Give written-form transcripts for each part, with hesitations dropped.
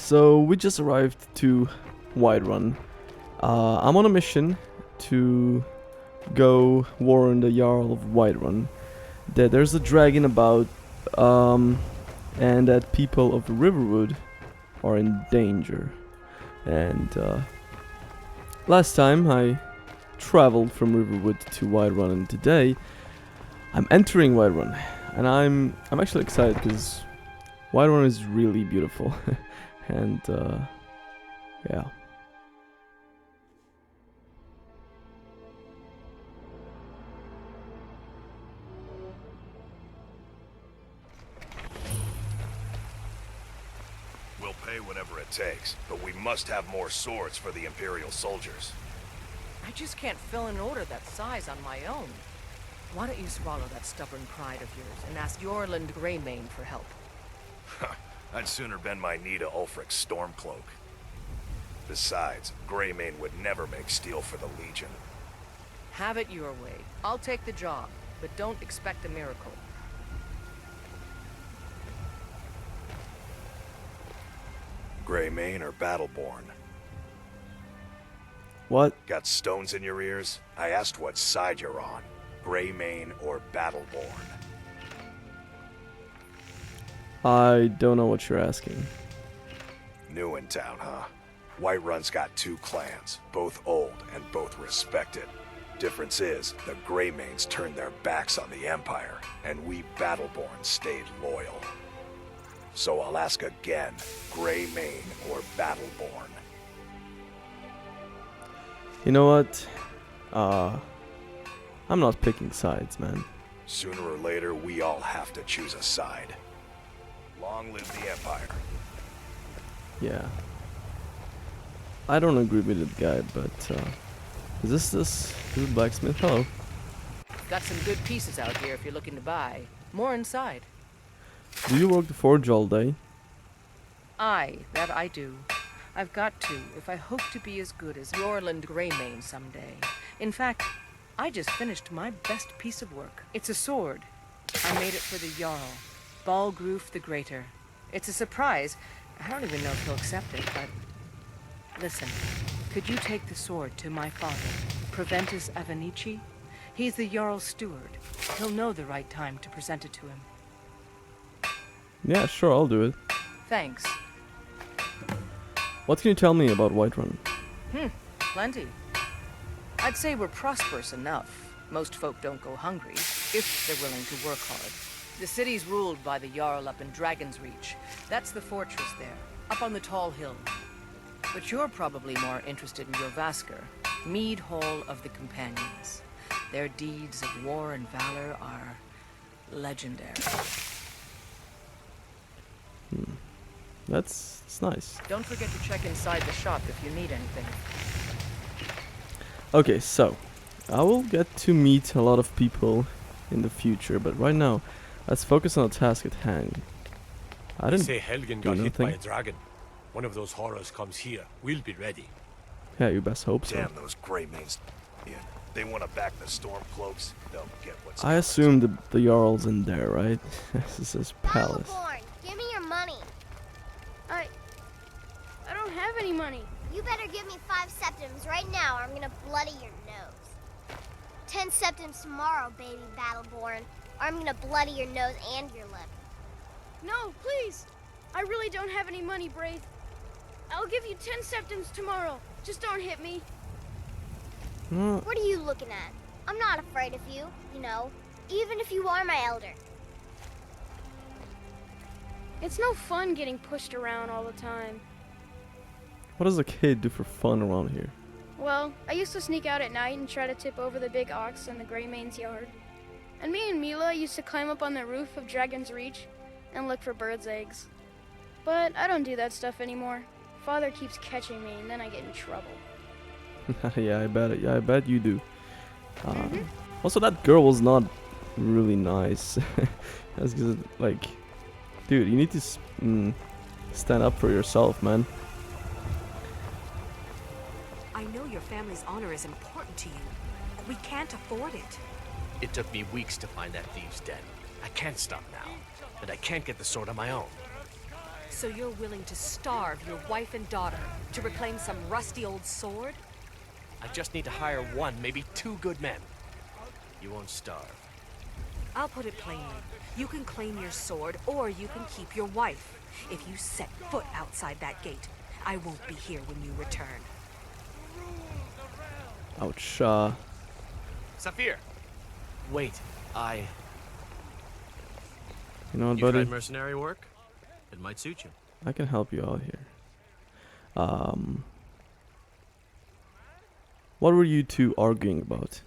So we just arrived to Whiterun. I'm on a mission to go warn the Jarl of Whiterun that there's a dragon about, and that people of Riverwood are in danger. And last time I traveled from Riverwood to Whiterun, and today I'm entering Whiterun, and I'm actually excited because Whiterun is really beautiful, and yeah. We'll pay whatever it takes, but we must have more swords for the Imperial soldiers. I just can't fill an order that size on my own. Why don't you swallow that stubborn pride of yours and ask Yorland Greymane for help? I'd sooner bend my knee to Ulfric's Stormcloak. Besides, Greymane would never make steel for the Legion. Have it your way. I'll take the job, but don't expect a miracle. Greymane or Battleborn? What? Got stones in your ears? I asked what side you're on. Greymane or Battleborn? I don't know what you're asking. New in town, huh? Whiterun's got two clans, both old and both respected. Difference is, the Greymanes turned their backs on the Empire, and we Battleborn stayed loyal. So I'll ask again, Greymane or Battleborn? You know what? I'm not picking sides, man. Sooner or later, we all have to choose a side. Long live the Empire. Yeah. I don't agree with that guy, but is this blacksmith? Hello. Got some good pieces out here if you're looking to buy. More inside. Do you work the forge all day? Aye, that I do. I've got to, if I hope to be as good as Yorland Greymane someday. In fact, I just finished my best piece of work. It's a sword. I made it for the Jarl, Balgruuf the Greater. It's a surprise. I don't even know if he'll accept it, but... Listen, could you take the sword to my father, Proventus Avenici? He's the Jarl's steward. He'll know the right time to present it to him. Yeah, sure, I'll do it. Thanks. What can you tell me about Whiterun? Plenty. I'd say we're prosperous enough. Most folk don't go hungry, if they're willing to work hard. The city's ruled by the Jarl up in Dragonsreach. That's the fortress there, up on the tall hill. But you're probably more interested in Jorvaskr, Mead Hall of the Companions. Their deeds of war and valor are legendary. That's nice. Don't forget to check inside the shop if you need anything. Okay, so I will get to meet a lot of people in the future, but right now, let's focus on the task at hand. I They didn't say Helgen do got hit by nothing. a dragon. One of those horrors comes here. We'll be ready. Yeah, you best hope so. Damn those Greymanes. Yeah, they want to back the Stormcloaks, they'll get what's I coming. assume the Jarl's in there, right? This is his palace. Battleborn, give me your money. I don't have any money. You better give me 5 septims right now or I'm gonna bloody your nose. 10 septims tomorrow, baby Battleborn, or I'm gonna bloody your nose and your lip. No, please. I really don't have any money, Brave. I'll give you 10 septims tomorrow. Just don't hit me. What are you looking at? I'm not afraid of you, you know, even if you are my elder. It's no fun getting pushed around all the time. What does a kid do for fun around here? Well, I used to sneak out at night and try to tip over the big ox in the Greymane's yard. And me and Mila used to climb up on the roof of Dragonsreach and look for birds' eggs. But I don't do that stuff anymore. Father keeps catching me and then I get in trouble. Yeah, I bet you do. Also, that girl was not really nice. That's because, like, dude, you need to stand up for yourself, man. I know your family's honor is important to you. We can't afford it. It took me weeks to find that thieves' den. I can't stop now, and I can't get the sword on my own. So you're willing to starve your wife and daughter to reclaim some rusty old sword? I just need to hire one, maybe 2 good men. You won't starve. I'll put it plainly. You can claim your sword, or you can keep your wife. If you set foot outside that gate, I won't be here when you return. Ouch. Saphir! Wait, You know what, You buddy? tried mercenary work? It might suit you. I can help you out here. What were you two arguing about?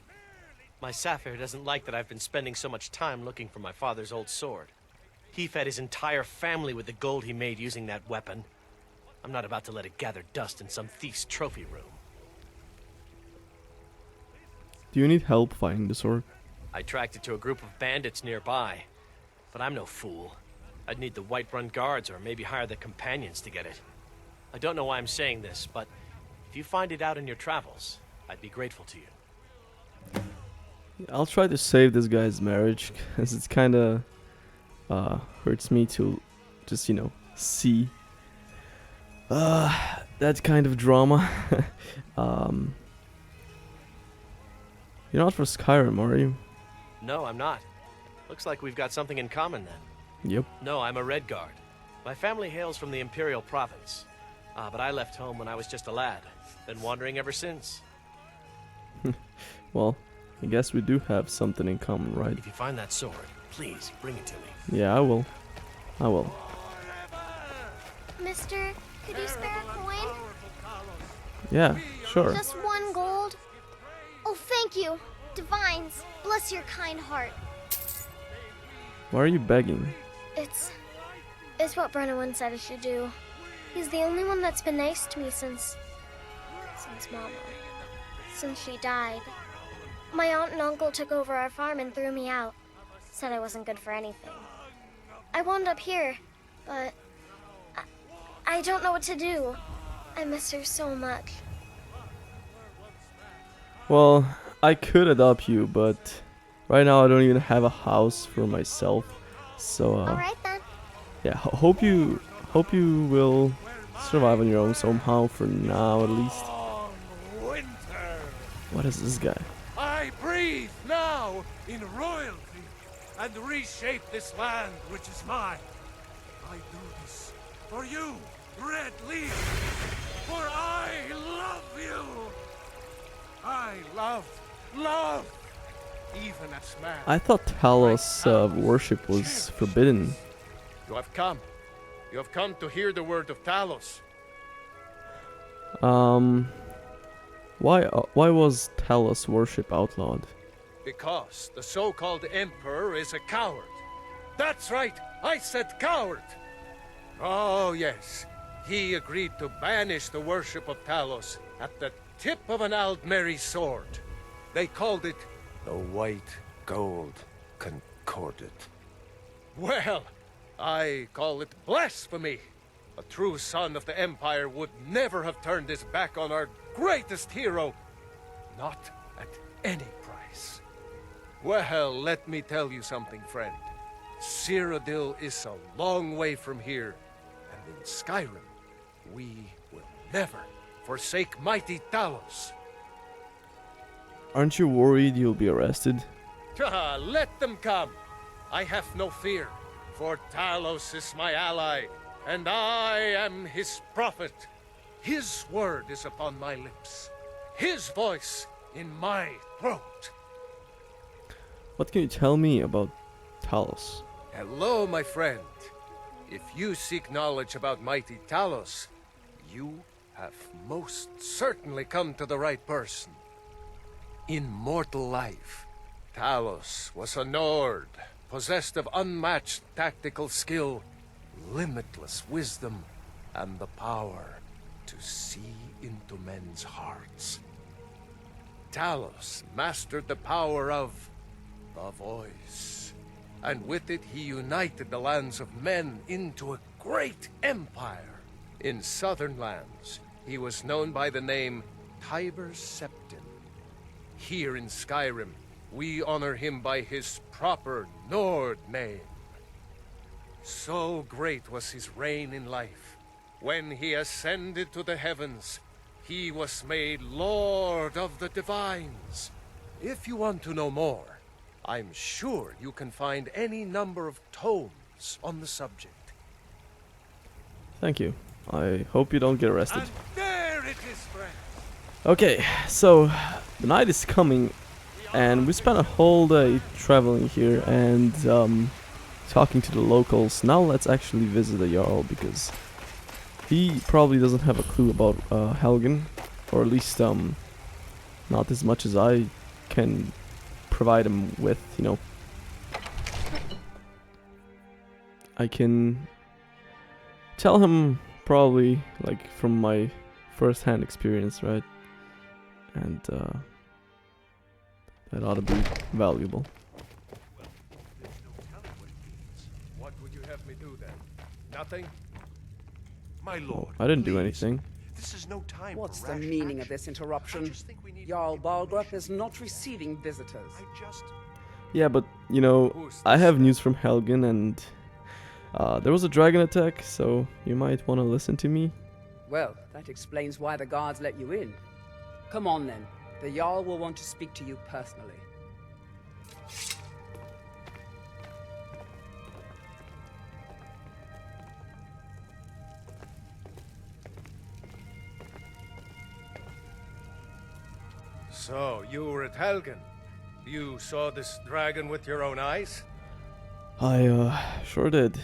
My Saphir doesn't like that I've been spending so much time looking for my father's old sword. He fed his entire family with the gold he made using that weapon. I'm not about to let it gather dust in some thief's trophy room. Do you need help finding the sword? I tracked it to a group of bandits nearby, but I'm no fool. I'd need the Whiterun guards or maybe hire the companions to get it. I don't know why I'm saying this, but if you find it out in your travels, I'd be grateful to you. I'll try to save this guy's marriage, because it's kinda hurts me to just, you know, see that kind of drama. You're not for Skyrim, are you? No, I'm not. Looks like we've got something in common then. Yep. No, I'm a Red Guard. My family hails from the Imperial Province. But I left home when I was just a lad. Been wandering ever since. Well, I guess we do have something in common, right? If you find that sword, please bring it to me. Yeah, I will. I will. Mister, could you spare a coin? Yeah, sure. Just 1 gold? Oh, thank you. Divines, bless your kind heart. Why are you begging? It's what Brennan said I should do. He's the only one that's been nice to me since Mama. Since she died. My aunt and uncle took over our farm and threw me out. Said I wasn't good for anything. I wound up here, but I don't know what to do. I miss her so much. Well, I could adopt you, but right now I don't even have a house for myself. So, Alright then. yeah, hope you will survive on your own somehow for now, at least. Winter! What is this guy? I breathe now in royalty and reshape this land which is mine. I do this for you, Red Leaf, for I love you. I love, even as man. I thought Talos worship was forbidden. You have come. You have come to hear the word of Talos. Why was Talos worship outlawed? Because the so-called Emperor is a coward. That's right, I said coward. Oh yes, he agreed to banish the worship of Talos at the tip of an Aldmeri sword. They called it The White Gold Concordat. Well, I call it blasphemy. A true son of the Empire would never have turned his back on our greatest hero. Not at any price. Well, let me tell you something, friend. Cyrodiil is a long way from here. And in Skyrim, we will never forsake mighty Talos. Aren't you worried you'll be arrested? Let them come. I have no fear, for Talos is my ally, and I am his prophet. His word is upon my lips, his voice in my throat. What can you tell me about Talos? Hello, my friend. If you seek knowledge about mighty Talos, you have most certainly come to the right person. In mortal life, Talos was a Nord, possessed of unmatched tactical skill, limitless wisdom, and the power to see into men's hearts. Talos mastered the power of the voice, and with it he united the lands of men into a great empire. In southern lands, he was known by the name Tiber Septim. Here in Skyrim, we honor him by his proper Nord name. So great was his reign in life. When he ascended to the heavens, he was made Lord of the Divines. If you want to know more, I'm sure you can find any number of tomes on the subject. Thank you. I hope you don't get arrested. And there it is, friend. Okay, so the night is coming, and we spent a whole day traveling here and talking to the locals. Now let's actually visit the Jarl, because he probably doesn't have a clue about Helgen, or at least not as much as I can provide him with, you know. I can tell him probably like from my first-hand experience, right? And that ought to be valuable. What would you have me do then? Nothing? My lord, I didn't do please. anything. This is no time What's for the rash meaning of action. this I interruption? just think we need Jarl Balgruuf permission. is not receiving visitors. I just... Yeah, but you know, Who's I this? have news from Helgen, and there was a dragon attack, so you might want to listen to me. Well, that explains why the guards let you in. Come on then. The Jarl will want to speak to you personally. So, you were at Helgen. You saw this dragon with your own eyes? I sure did.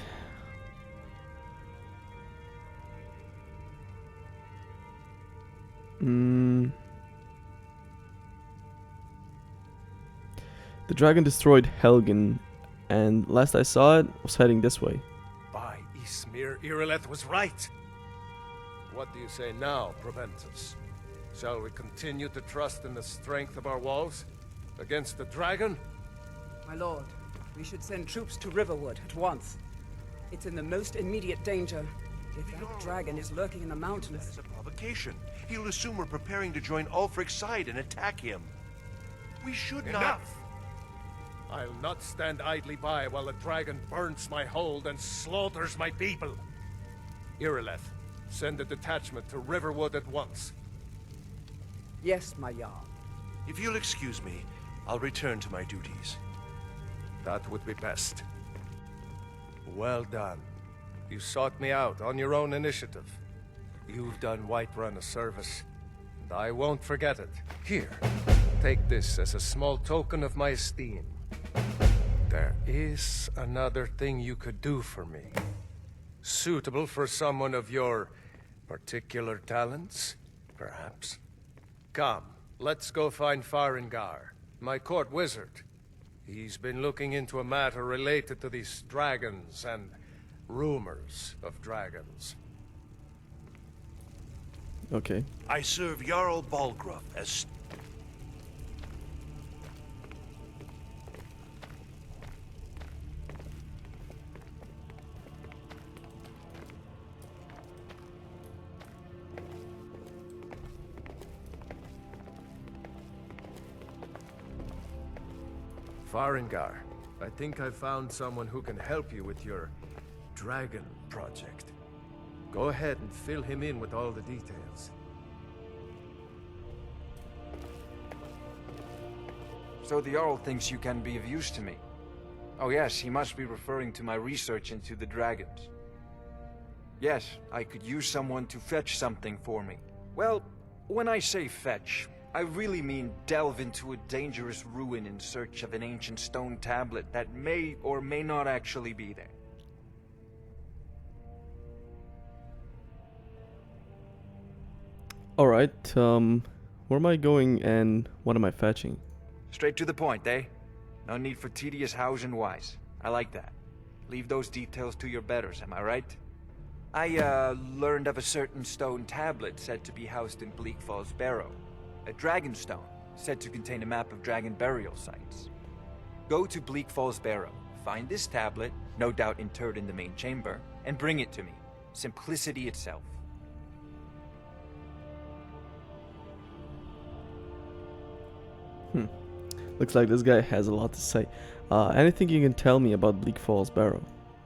The dragon destroyed Helgen, and last I saw it, was heading this way. By Ysmir, Irileth was right. What do you say now, Proventus? Shall we continue to trust in the strength of our walls? Against the dragon? My lord, we should send troops to Riverwood at once. It's in the most immediate danger. If that dragon is lurking in the mountains... That's a provocation. He'll assume we're preparing to join Ulfric's side and attack him. We should not... Enough! I'll not stand idly by while the dragon burns my hold and slaughters my people. Irileth, send a detachment to Riverwood at once. Yes, my Jarl. If you'll excuse me, I'll return to my duties. That would be best. Well done. You sought me out on your own initiative. You've done Whiterun a service, and I won't forget it. Here, take this as a small token of my esteem. There is another thing you could do for me. Suitable for someone of your particular talents, perhaps. Come, let's go find Farengar, my court wizard. He's been looking into a matter related to these dragons and rumors of dragons. Okay. I serve Jarl Balgruuf as... Farengar, I think I've found someone who can help you with your dragon project. Go ahead and fill him in with all the details. So the Jarl thinks you can be of use to me. Oh yes, he must be referring to my research into the dragons. Yes, I could use someone to fetch something for me. Well, when I say fetch, I really mean delve into a dangerous ruin in search of an ancient stone tablet that may or may not actually be there. Alright, where am I going and what am I fetching? Straight to the point, eh? No need for tedious hows and whys. I like that. Leave those details to your betters, am I right? I, learned of a certain stone tablet said to be housed in Bleak Falls Barrow. A dragon stone, said to contain a map of dragon burial sites. Go to Bleak Falls Barrow, find this tablet, no doubt interred in the main chamber, and bring it to me. Simplicity itself. Looks like this guy has a lot to say. Anything you can tell me about Bleak Falls Barrow?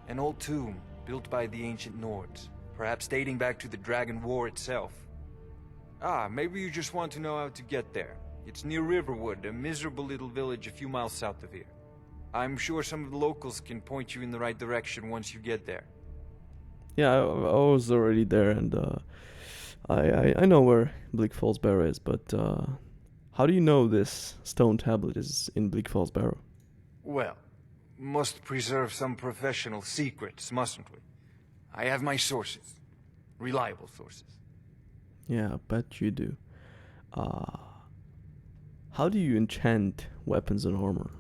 An old tomb built by the ancient Nords, perhaps dating back to the Dragon War itself. Ah, maybe you just want to know how to get there. It's near Riverwood, a miserable little village a few miles south of here. I'm sure some of the locals can point you in the right direction once you get there. Yeah, I was already there, and I know where Bleak Falls Barrow is, but how do you know this stone tablet is in Bleak Falls Barrow? Well, must preserve some professional secrets, mustn't we? I have my sources. Reliable sources. Yeah, I bet you do. How do you enchant weapons and armor?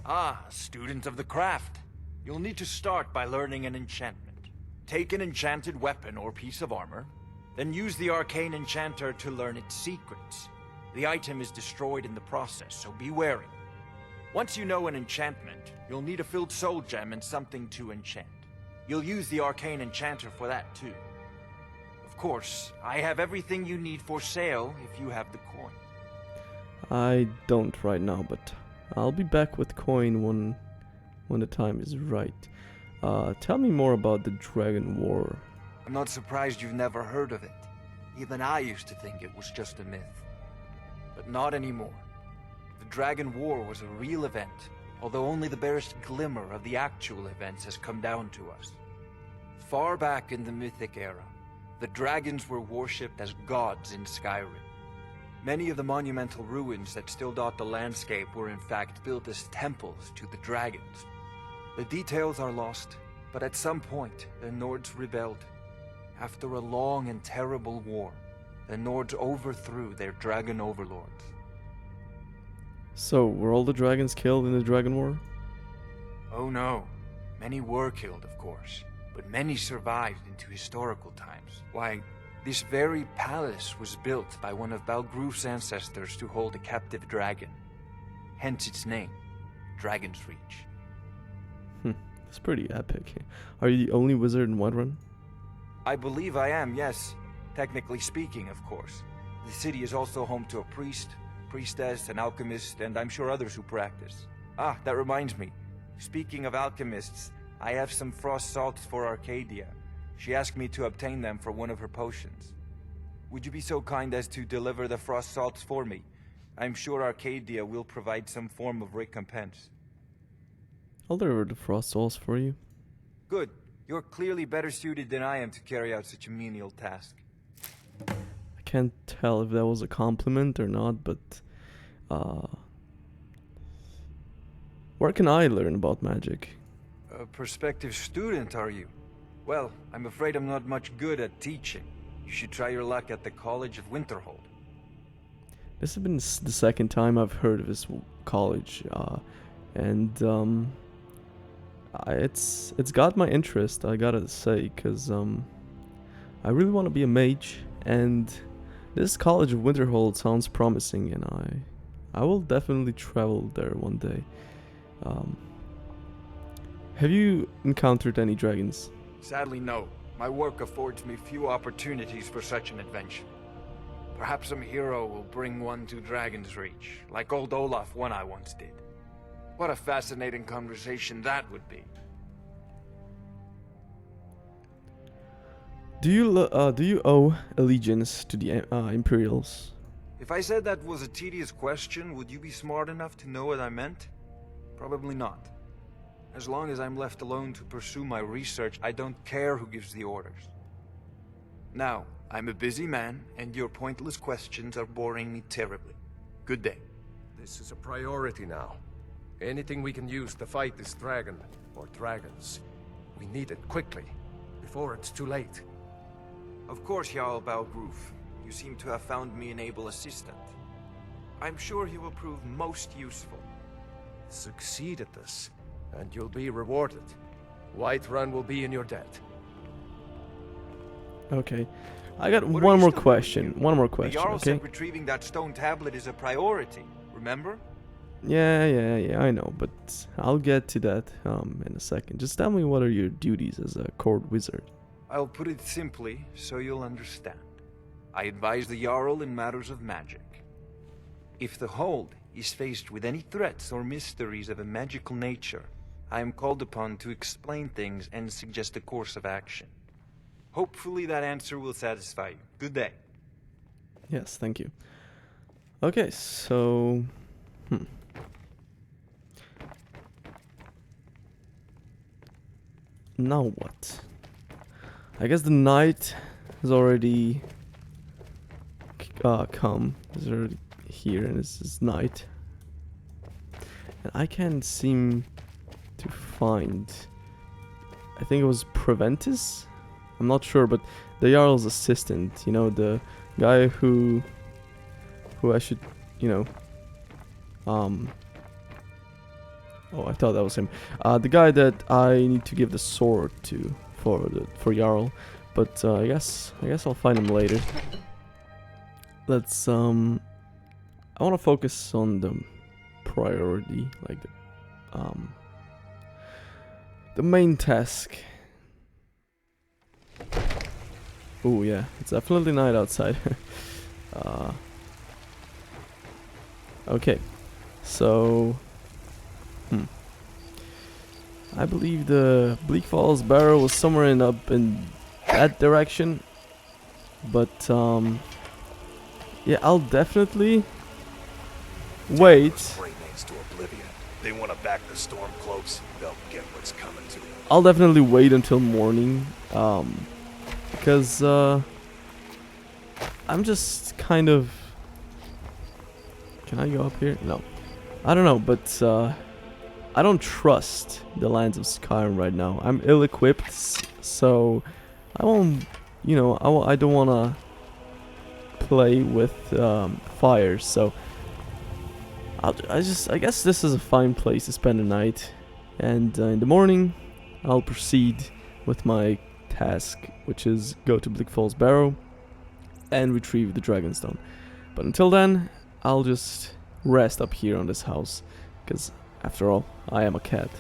Ah, student of the craft. You'll need to start by learning an enchantment. Take an enchanted weapon or piece of armor, then use the arcane enchanter to learn its secrets. The item is destroyed in the process, so be wary. Once you know an enchantment, you'll need a filled soul gem and something to enchant. You'll use the arcane enchanter for that too. Of course, I have everything you need for sale if you have the coin. I don't right now, but I'll be back with coin when the time is right. Tell me more about the Dragon War. I'm not surprised you've never heard of it. Even I used to think it was just a myth. But not anymore. The Dragon War was a real event, although only the barest glimmer of the actual events has come down to us. Far back in the Mythic era, the dragons were worshipped as gods in Skyrim. Many of the monumental ruins that still dot the landscape were in fact built as temples to the dragons. The details are lost, but at some point, the Nords rebelled. After a long and terrible war, the Nords overthrew their dragon overlords. So, were all the dragons killed in the Dragon War? Oh no. Many were killed, of course, but many survived into historical times. Why, this very palace was built by one of Balgruuf's ancestors to hold a captive dragon. Hence its name, Dragonsreach. It's pretty epic. Are you the only wizard in Whiterun? I believe I am, yes. Technically speaking, of course. The city is also home to a priest, priestess, an alchemist, and I'm sure others who practice. Ah, that reminds me. Speaking of alchemists, I have some frost salts for Arcadia. She asked me to obtain them for one of her potions. Would you be so kind as to deliver the frost salts for me? I'm sure Arcadia will provide some form of recompense. I'll deliver the frost souls for you. Good. You're clearly better suited than I am to carry out such a menial task. I can't tell if that was a compliment or not, but where can I learn about magic? A prospective student, are you? Well, I'm afraid I'm not much good at teaching. You should try your luck at the College of Winterhold. This has been the second time I've heard of this college, and it's got my interest, I gotta say, because I really want to be a mage, and this College of Winterhold sounds promising, and I will definitely travel there one day. Have you encountered any dragons? Sadly, no. My work affords me few opportunities for such an adventure. Perhaps some hero will bring one to Dragonsreach, like old Olaf one I once did. What a fascinating conversation that would be. Do you owe allegiance to the Imperials? If I said that was a tedious question, would you be smart enough to know what I meant? Probably not. As long as I'm left alone to pursue my research, I don't care who gives the orders. Now, I'm a busy man, and your pointless questions are boring me terribly. Good day. This is a priority now. Anything we can use to fight this dragon, or dragons, we need it quickly, before it's too late. Of course, Jarl Balgruuf. You seem to have found me an able assistant. I'm sure he will prove most useful. Succeed at this, and you'll be rewarded. Whiterun will be in your debt. Okay. I got What one are you more still question. doing here? One more The question, Jarl okay? said retrieving that stone tablet is a priority, remember? Yeah, I know, but I'll get to that in a second. Just tell me, what are your duties as a court wizard? I'll put it simply so you'll understand. I advise the Jarl in matters of magic. If the Hold is faced with any threats or mysteries of a magical nature, I am called upon to explain things and suggest a course of action. Hopefully that answer will satisfy you. Good day. Yes, thank you. Okay, so... Now what? I guess the night has already come. It's already here, and this is night. And I can't seem to find... I think it was Preventus? I'm not sure, but the Jarl's assistant, you know, the guy who I should, you know, oh, I thought that was him. The guy that I need to give the sword to for Jarl, but I guess I'll find him later. Let's I want to focus on the priority, like the main task. Oh yeah, it's definitely night outside. Okay, so I believe the Bleak Falls barrow was somewhere up in that direction, but yeah, I'll definitely wait. Greymanes to oblivion. They want to back the storm cloaks. They'll get what's coming to them. I'll definitely wait until morning, because I'm just kind of... Can I go up here? No. I don't know, but I don't trust the lands of Skyrim right now. I'm ill-equipped, so I won't, you know, I don't want to play with fire, so I guess this is a fine place to spend the night, and in the morning I'll proceed with my task, which is go to Bleak Falls Barrow and retrieve the Dragonstone. But until then, I'll just rest up here on this house, because after all, I am a cat.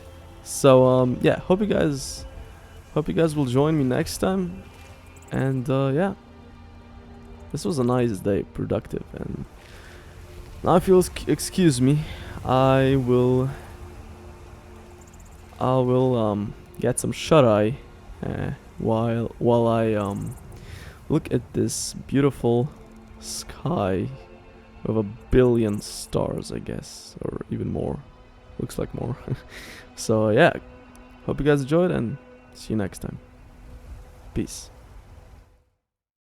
So yeah, hope you guys will join me next time. And yeah, this was a nice day, productive. And now, if you'll excuse me, I will get some shut eye while I look at this beautiful sky with 1 billion stars, I guess, or even more. Looks like more. So yeah, hope you guys enjoyed, and see you next time. Peace.